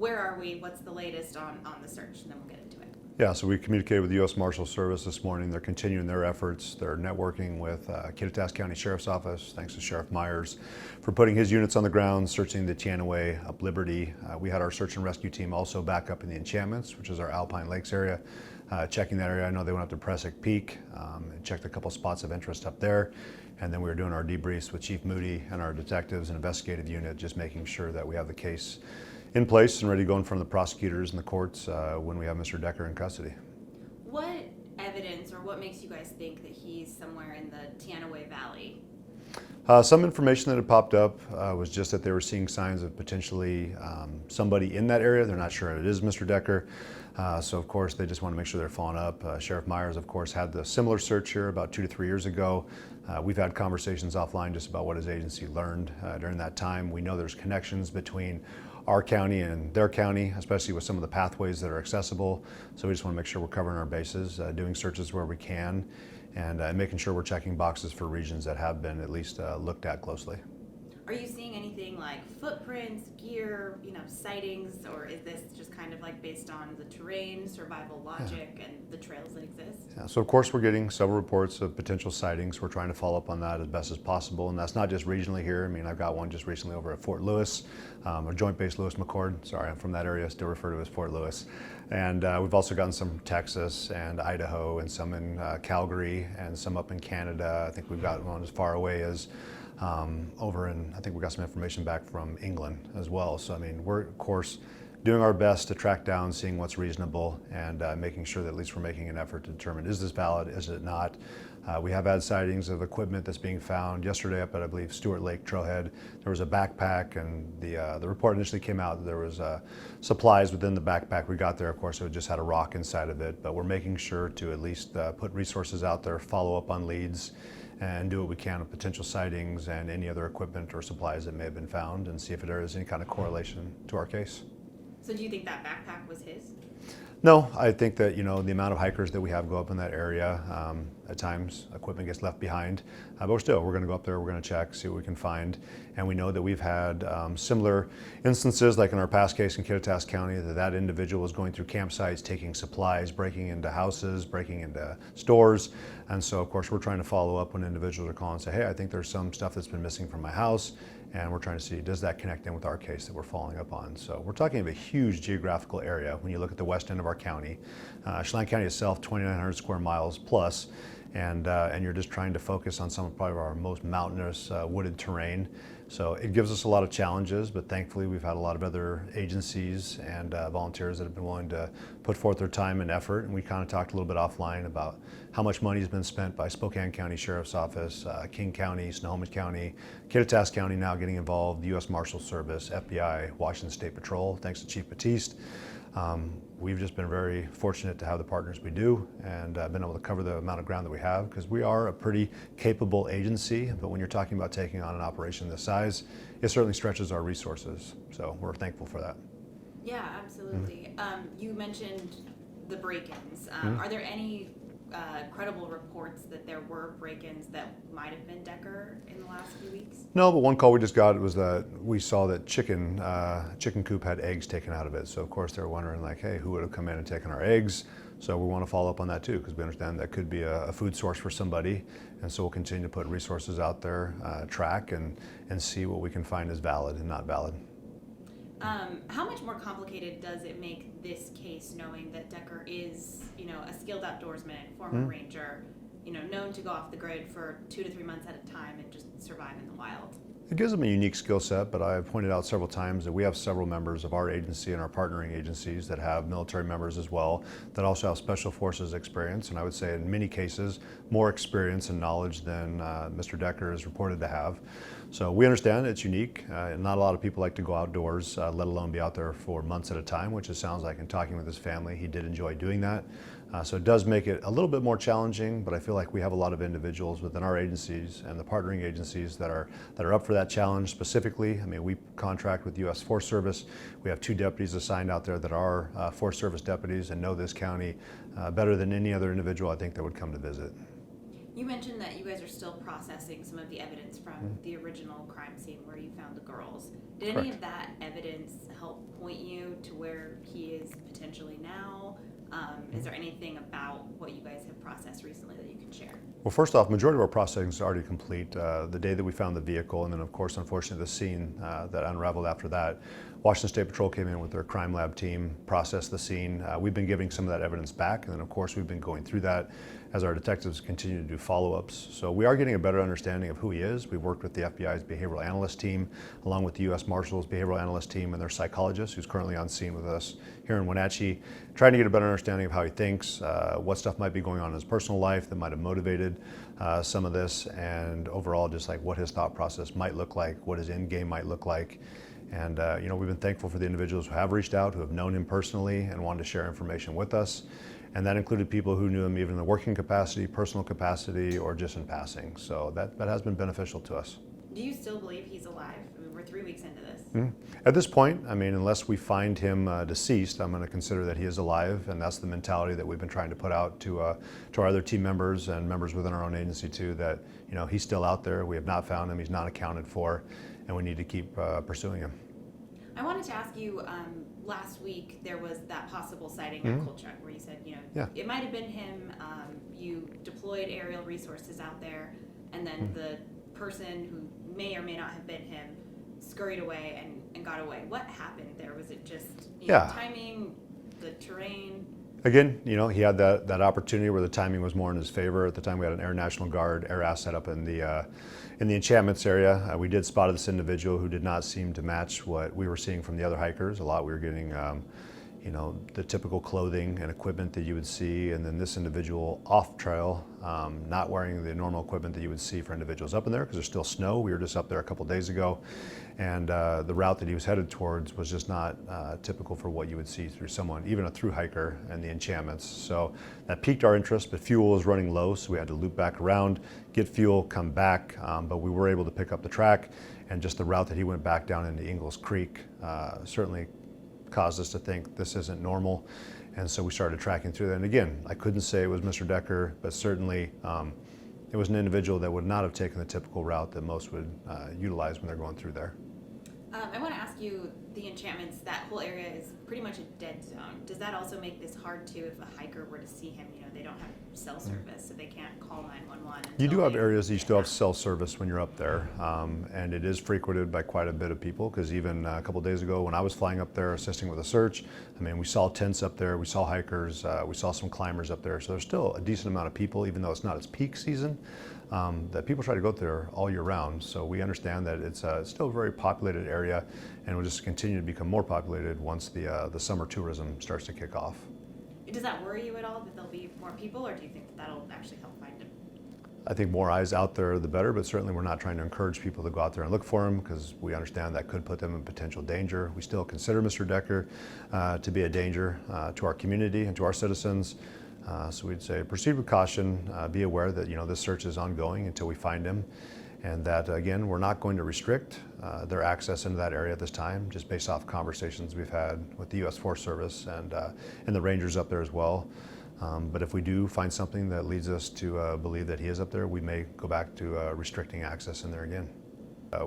where are we? What's the latest on the search? And then we'll get into it. Yeah, so we communicated with the U.S. Marshal Service this morning. They're continuing their efforts. They're networking with Kittitas County Sheriff's Office, thanks to Sheriff Myers for putting his units on the ground, searching the Teanaway up Liberty. We had our search and rescue team also back up in the Enchantments, which is our Alpine Lakes area, checking that area. I know they went up to Presic Peak and checked a couple spots of interest up there. And then we were doing our debriefs with Chief Moody and our detectives and investigative unit, just making sure that we have the case in place and ready to go in front of the prosecutors and the courts when we have Mr. Decker in custody. What evidence or what makes you guys think that he's somewhere in the Teanaway Valley? Some information that had popped up was just that they were seeing signs of potentially somebody in that area. They're not sure it is Mr. Decker. So of course they just want to make sure they're following up. Sheriff Myers of course had the similar search here about 2 to 3 years ago. We've had conversations offline just about what his agency learned during that time. We know there's connections between our county and their county, especially with some of the pathways that are accessible. So we just want to make sure we're covering our bases, doing searches where we can, and making sure we're checking boxes for regions that have been at least looked at closely. Are you seeing anything like footprints, gear, sightings, or is this just kind of like based on the terrain, survival logic, and the trails that exist? Yeah, so of course we're getting several reports of potential sightings. We're trying to follow up on that as best as possible, and that's not just regionally here. I mean, I've got one just recently over at Fort Lewis, or Joint Base Lewis McChord. Sorry, I'm from that area, still refer to it as Fort Lewis. And we've also gotten some from Texas and Idaho, and some in Calgary, and some up in Canada. I think we've got one as far away as over in, I think we got some information back from England as well. So I mean, we're of course doing our best to track down, seeing what's reasonable, and making sure that at least we're making an effort to determine, is this valid, is it not? We have had sightings of equipment that's being found. Yesterday up at, I believe, Stewart Lake Trailhead, there was a backpack, and the report initially came out that there was supplies within the backpack. We got there, of course, it just had a rock inside of it, but we're making sure to at least put resources out there, follow up on leads, and do what we can with potential sightings and any other equipment or supplies that may have been found, and see if there is any kind of correlation to our case. So do you think that backpack was his? No, I think that, the amount of hikers that we have go up in that area, at times equipment gets left behind, but we're going to go up there, we're going to check, see what we can find. And we know that we've had similar instances, like in our past case in Kittitas County, that individual was going through campsites, taking supplies, breaking into houses, breaking into stores. And so of course we're trying to follow up when individuals are calling and say, hey, I think there's some stuff that's been missing from my house. And we're trying to see, does that connect in with our case that we're following up on? So we're talking of a huge geographical area when you look at the west end of our county. Chelan County itself, 2,900 square miles plus, and you're just trying to focus on some of probably our most mountainous wooded terrain. So it gives us a lot of challenges, but thankfully we've had a lot of other agencies and volunteers that have been willing to put forth their time and effort. And we kind of talked a little bit offline about how much money has been spent by Spokane County Sheriff's Office, King County, Snohomish County, Kittitas County now getting involved, the U.S. Marshal Service, FBI, Washington State Patrol, thanks to Chief Batiste. We've just been very fortunate to have the partners we do, and been able to cover the amount of ground that we have, because we are a pretty capable agency, but when you're talking about taking on an operation this size, it certainly stretches our resources. So we're thankful for that. Yeah, absolutely. You mentioned the break-ins. Are there any credible reports that there were break-ins that might have been Decker in the last few weeks? No, but one call we just got was that we saw that chicken coop had eggs taken out of it. So of course they were wondering, like, hey, who would have come in and taken our eggs? So we want to follow up on that too, because we understand that could be a food source for somebody. And so we'll continue to put resources out there, track and see what we can find is valid and not valid. How much more complicated does it make this case, knowing that Decker is, a skilled outdoorsman, former ranger, known to go off the grid for 2 to 3 months at a time and just survive in the wild? It gives them a unique skill set, but I've pointed out several times that we have several members of our agency and our partnering agencies that have military members as well, that also have special forces experience, and I would say in many cases more experience and knowledge than Mr. Decker is reported to have. So we understand it's unique. Not a lot of people like to go outdoors, let alone be out there for months at a time, which it sounds like in talking with his family, he did enjoy doing that. So it does make it a little bit more challenging, but I feel like we have a lot of individuals within our agencies and the partnering agencies that are up for that challenge specifically. I mean, we contract with U.S. Forest Service. We have 2 deputies assigned out there that are Forest Service deputies and know this county better than any other individual I think that would come to visit. You mentioned that you guys are still processing some of the evidence from the original crime scene where you found the girls. Did any of that evidence help point you to where he is potentially now? Is there anything about what you guys have processed recently that you can share? Well, first off, majority of our processing is already complete. The day that we found the vehicle, and then of course, unfortunately, the scene that unraveled after that, Washington State Patrol came in with their crime lab team, processed the scene. We've been giving some of that evidence back, and then of course, we've been going through that as our detectives continue to do follow-ups. So we are getting a better understanding of who he is. We've worked with the FBI's behavioral analyst team, along with the U.S. Marshals behavioral analyst team and their psychologist, who's currently on scene with us here in Wenatchee, trying to get a better understanding of how he thinks, what stuff might be going on in his personal life that might have motivated some of this, and overall just like what his thought process might look like, what his end game might look like. And we've been thankful for the individuals who have reached out, who have known him personally and wanted to share information with us. And that included people who knew him even in a working capacity, personal capacity, or just in passing. So that has been beneficial to us. Do you still believe he's alive? I mean, we're 3 weeks into this. At this point, I mean, unless we find him deceased, I'm going to consider that he is alive, and that's the mentality that we've been trying to put out to our other team members and members within our own agency too, that he's still out there. We have not found him. He's not accounted for, and we need to keep pursuing him. I wanted to ask you, last week there was that possible sighting at Kolchak where you said, it might have been him. You deployed aerial resources out there, and then the person who may or may not have been him scurried away and got away. What happened there? Was it just timing, the terrain? Again, he had that opportunity where the timing was more in his favor. At the time, we had an Air National Guard air asset up in the enchantments area. We did spot this individual who did not seem to match what we were seeing from the other hikers. A lot we were getting, the typical clothing and equipment that you would see, and then this individual off trail, not wearing the normal equipment that you would see for individuals up in there because there's still snow. We were just up there a couple days ago, and the route that he was headed towards was just not typical for what you would see through someone, even a through hiker in the enchantments. So that piqued our interest, but fuel was running low, so we had to loop back around, get fuel, come back, but we were able to pick up the track, and just the route that he went back down into Ingalls Creek certainly caused us to think this isn't normal, and so we started tracking through that. And again, I couldn't say it was Mr. Decker, but certainly it was an individual that would not have taken the typical route that most would utilize when they're going through there. I want to ask you, the enchantments, that whole area is pretty much a dead zone. Does that also make this hard too if a hiker were to see him? They don't have cell service, so they can't call 911. You do have areas that you still have cell service when you're up there, and it is frequented by quite a bit of people, because even a couple days ago when I was flying up there assisting with a search, we saw tents up there, we saw hikers, we saw some climbers up there, so there's still a decent amount of people, even though it's not its peak season, that people try to go there all year round. So we understand that it's still a very populated area, and will just continue to become more populated once the summer tourism starts to kick off. Does that worry you at all, that there'll be more people, or do you think that that'll actually help find him? I think more eyes out there, the better, but certainly we're not trying to encourage people to go out there and look for him, because we understand that could put them in potential danger. We still consider Mr. Decker to be a danger to our community and to our citizens. So we'd say proceed with caution, be aware that this search is ongoing until we find him, and that again, we're not going to restrict their access into that area at this time, just based off conversations we've had with the U.S. Forest Service and the rangers up there as well. But if we do find something that leads us to believe that he is up there, we may go back to restricting access in there again.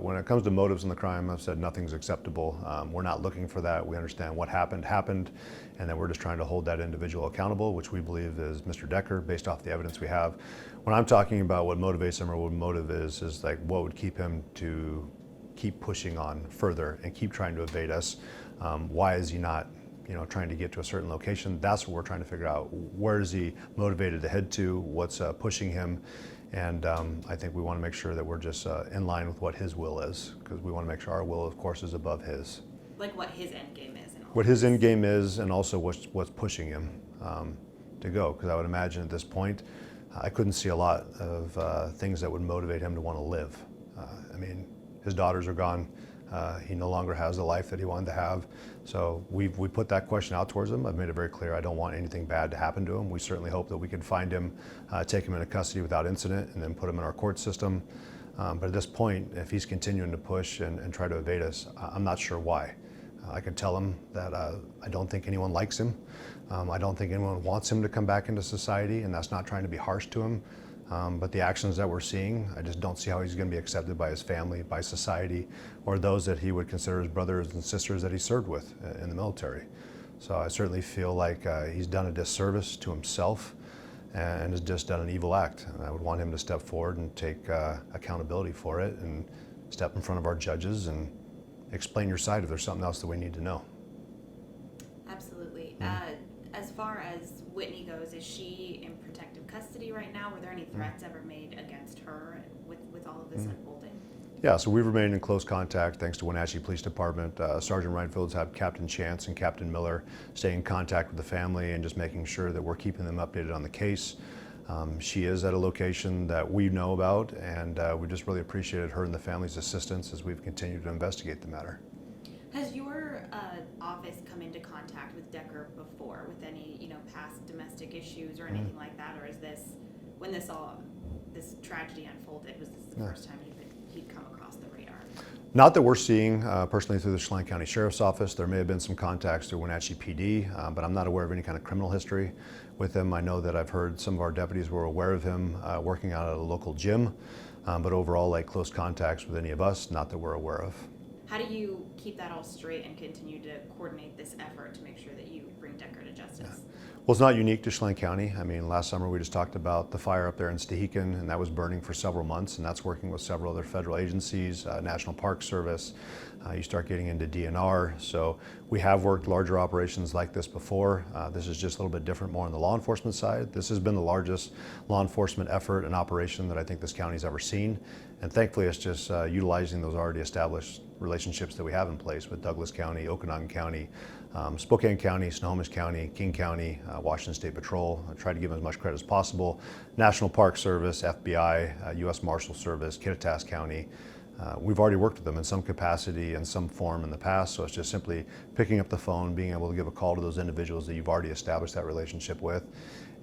When it comes to motives in the crime, I've said nothing's acceptable. We're not looking for that. We understand what happened, and that we're just trying to hold that individual accountable, which we believe is Mr. Decker, based off the evidence we have. When I'm talking about what motivates him or what motive is like what would keep him to keep pushing on further and keep trying to evade us. Why is he not trying to get to a certain location? That's what we're trying to figure out. Where is he motivated to head to? What's pushing him? And I think we want to make sure that we're just in line with what his will is, because we want to make sure our will, of course, is above his. Like what his end game is. What his end game is, and also what's pushing him to go. Because I would imagine at this point, I couldn't see a lot of things that would motivate him to want to live. His daughters are gone. He no longer has the life that he wanted to have. So we put that question out towards him. I've made it very clear I don't want anything bad to happen to him. We certainly hope that we can find him, take him into custody without incident, and then put him in our court system. But at this point, if he's continuing to push and try to evade us, I'm not sure why. I can tell him that I don't think anyone likes him. I don't think anyone wants him to come back into society, and that's not trying to be harsh to him. But the actions that we're seeing, I just don't see how he's going to be accepted by his family, by society, or those that he would consider his brothers and sisters that he served with in the military. So I certainly feel like he's done a disservice to himself and has just done an evil act. And I would want him to step forward and take accountability for it and step in front of our judges and explain your side if there's something else that we need to know. Absolutely. As far as Whitney goes, is she in protective custody right now? Were there any threats ever made against her with all of this unfolding? Yeah, so we've remained in close contact thanks to Wenatchee Police Department. Sergeant Reinfeld's had Captain Chance and Captain Miller stay in contact with the family and just making sure that we're keeping them updated on the case. She is at a location that we know about, and we just really appreciated her and the family's assistance as we've continued to investigate the matter. Has your office come into contact with Decker before with any, past domestic issues or anything like that, or is this when this tragedy unfolded? Was this the first time he'd come across the radar? Not that we're seeing personally through the Chelan County Sheriff's Office. There may have been some contacts through Wenatchee PD, but I'm not aware of any kind of criminal history with him. I know that I've heard some of our deputies were aware of him working out at a local gym, but overall, like close contacts with any of us, not that we're aware of. How do you keep that all straight and continue to coordinate this effort to make sure that you bring Decker to justice? Well, it's not unique to Chelan County. I mean, last summer we just talked about the fire up there in Stehekin, and that was burning for several months, and that's working with several other federal agencies, National Park Service. You start getting into DNR. So we have worked larger operations like this before. This is just a little bit different, more on the law enforcement side. This has been the largest law enforcement effort and operation that I think this county's ever seen. And thankfully, it's just utilizing those already established relationships that we have in place with Douglas County, Okanagan County, Spokane County, Snohomish County, King County, Washington State Patrol. I try to give them as much credit as possible. National Park Service, FBI, U.S. Marshal Service, Kittitas County. We've already worked with them in some capacity in some form in the past, so it's just simply picking up the phone, being able to give a call to those individuals that you've already established that relationship with.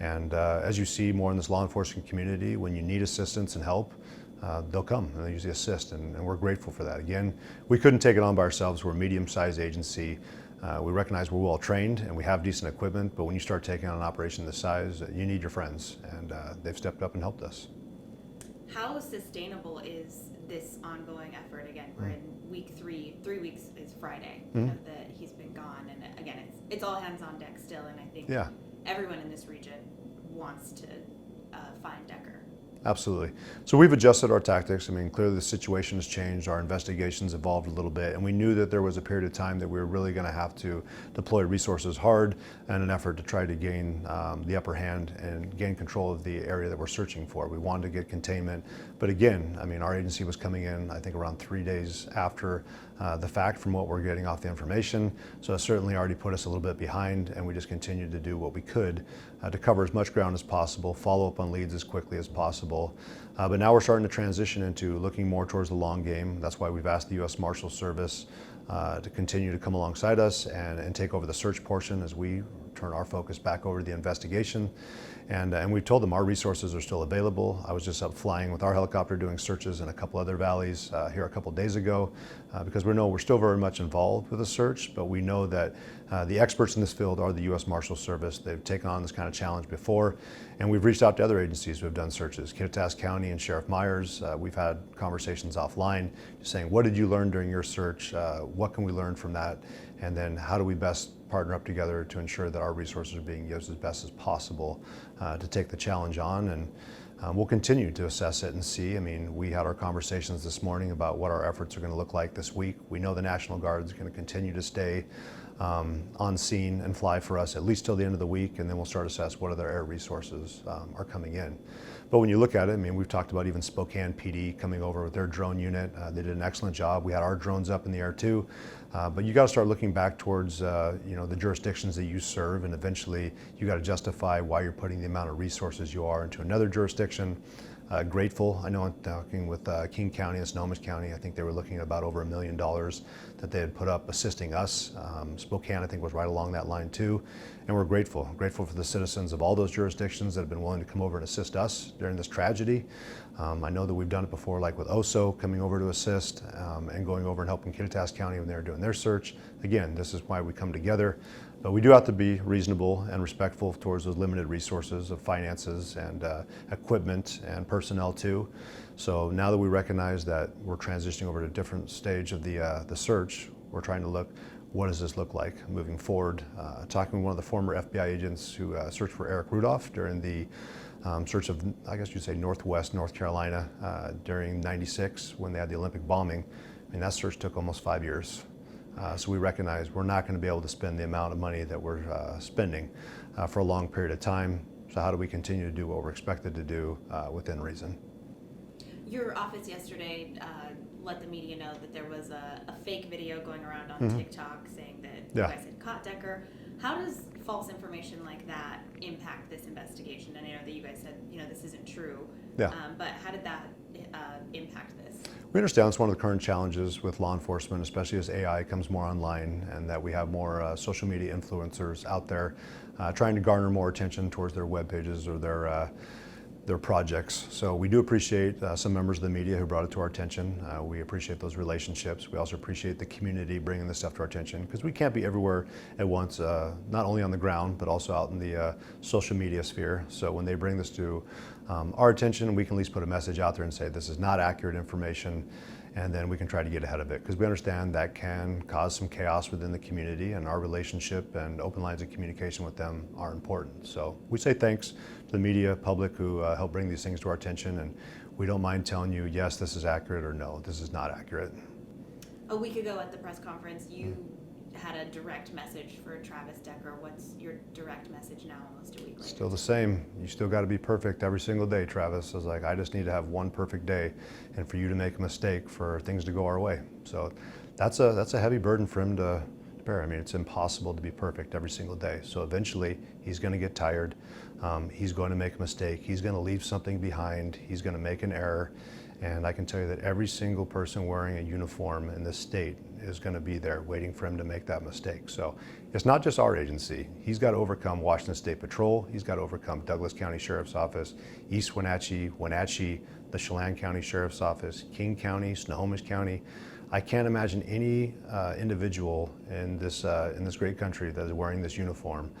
And as you see more in this law enforcement community, when you need assistance and help, they'll come and they usually assist, and we're grateful for that. Again, we couldn't take it on by ourselves. We're a medium-sized agency. We recognize we're well trained and we have decent equipment, but when you start taking on an operation this size, you need your friends, and they've stepped up and helped us. How sustainable is this ongoing effort? Again, we're in week 3. 3 weeks is Friday that he's been gone, and again, it's all hands on deck still, and I think everyone in this region wants to find Decker. Absolutely. So we've adjusted our tactics. I mean, clearly the situation has changed. Our investigations evolved a little bit, and we knew that there was a period of time that we were really going to have to deploy resources hard in an effort to try to gain the upper hand and gain control of the area that we're searching for. We wanted to get containment, but again, I mean, our agency was coming in, I think, around 3 days after the fact from what we're getting off the information. So it certainly already put us a little bit behind, and we just continued to do what we could to cover as much ground as possible, follow up on leads as quickly as possible. But now we're starting to transition into looking more towards the long game. That's why we've asked the U.S. Marshal Service to continue to come alongside us and take over the search portion as we turn our focus back over to the investigation. And we've told them our resources are still available. I was just up flying with our helicopter doing searches in a couple other valleys here a couple days ago because we know we're still very much involved with the search, but we know that the experts in this field are the U.S. Marshal Service. They've taken on this kind of challenge before, and we've reached out to other agencies who have done searches. Kittitas County and Sheriff Myers, we've had conversations offline just saying, what did you learn during your search? What can we learn from that? And then how do we best partner up together to ensure that our resources are being used as best as possible to take the challenge on. And we'll continue to assess it and see. I mean, we had our conversations this morning about what our efforts are going to look like this week. We know the National Guard is going to continue to stay on scene and fly for us at least till the end of the week, and then we'll start to assess what other air resources are coming in. But when you look at it, I mean, we've talked about even Spokane PD coming over with their drone unit. They did an excellent job. We had our drones up in the air too. But you got to start looking back towards the jurisdictions that you serve, and eventually you got to justify why you're putting the amount of resources you are into another jurisdiction. Grateful. I know I'm talking with King County and Snohomish County. I think they were looking at about over $1 million that that they had put up assisting us. Spokane, I think, was right along that line too. And we're grateful for the citizens of all those jurisdictions that have been willing to come over and assist us during this tragedy. I know that we've done it before, like with OSO coming over to assist and going over and helping Chelan County when they're doing their search. Again, this is why we come together. But we do have to be reasonable and respectful towards those limited resources of finances and equipment and personnel too. So now that we recognize that we're transitioning over to a different stage of the search, we're trying to look, what does this look like moving forward? Talking with one of the former FBI agents who searched for Eric Rudolph during the search of, I guess you'd say, Northwest North Carolina during '96 when they had the Olympic bombing. I mean, that search took almost 5 years. So we recognize we're not going to be able to spend the amount of money that we're spending for a long period of time. So how do we continue to do what we're expected to do within reason? Your office yesterday let the media know that there was a fake video going around on TikTok saying that you guys had caught Decker. How does false information like that impact this investigation? And I know that you guys said, this isn't true. Yeah. But how did that impact this? We understand it's one of the current challenges with law enforcement, especially as AI comes more online and that we have more social media influencers out there trying to garner more attention towards their web pages or their projects. So we do appreciate some members of the media who brought it to our attention. We appreciate those relationships. We also appreciate the community bringing this stuff to our attention because we can't be everywhere at once, not only on the ground, but also out in the social media sphere. So when they bring this to our attention, we can at least put a message out there and say this is not accurate information, and then we can try to get ahead of it because we understand that can cause some chaos within the community, and our relationship and open lines of communication with them are important. So we say thanks to the media, public who help bring these things to our attention, and we don't mind telling you, yes, this is accurate, or no, this is not accurate. A week ago at the press conference, you had a direct message for Travis Decker. What's your direct message now, almost a week later? Still the same. You still got to be perfect every single day, Travis. I was like, I just need to have one perfect day, and for you to make a mistake, for things to go our way. So that's a heavy burden for him to bear. I mean, it's impossible to be perfect every single day. So eventually, he's going to get tired. He's going to make a mistake. He's going to leave something behind. He's going to make an error. And I can tell you that every single person wearing a uniform in this state is going to be there waiting for him to make that mistake. So it's not just our agency. He's got to overcome Washington State Patrol. He's got to overcome Douglas County Sheriff's Office, East Wenatchee, the Chelan County Sheriff's Office, King County, Snohomish County. I can't imagine any individual in this great country that is wearing this uniform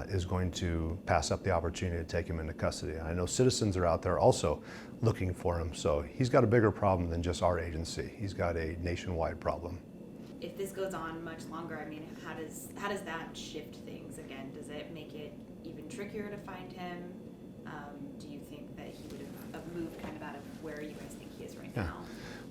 is going to pass up the opportunity to take him into custody. And I know citizens are out there also looking for him. So he's got a bigger problem than just our agency. He's got a nationwide problem. If this goes on much longer, I mean, how does that shift things again? Does it make it even trickier to find him? Do you think that he would have moved kind of out of where you guys think he is right now?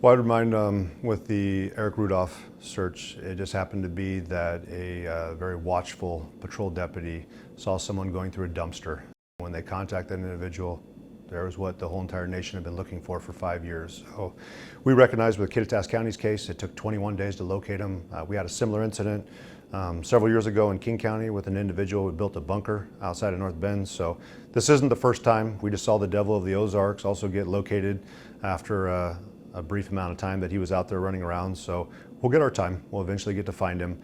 Well, I'd remind with the Eric Rudolph search, it just happened to be that a very watchful patrol deputy saw someone going through a dumpster. When they contacted an individual, there was what the whole entire nation had been looking for 5 years. So we recognized with Chelan County's case, it took 21 days to locate him. We had a similar incident several years ago in King County with an individual who built a bunker outside of North Bend. So this isn't the first time. We just saw the devil of the Ozarks also get located after a brief amount of time that he was out there running around. So we'll get our time. We'll eventually get to find him.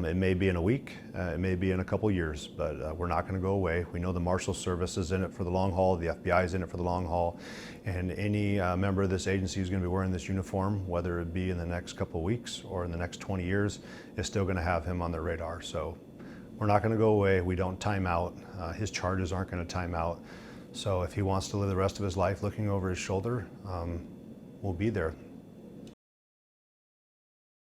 It may be in a week, it may be in a couple years, but we're not going to go away. We know the Marshal Service is in it for the long haul, the FBI is in it for the long haul, and any member of this agency who's going to be wearing this uniform, whether it be in the next couple of weeks or in the next 20 years, is still going to have him on their radar. So we're not going to go away. We don't time out. His charges aren't going to time out. So if he wants to live the rest of his life looking over his shoulder, we'll be there.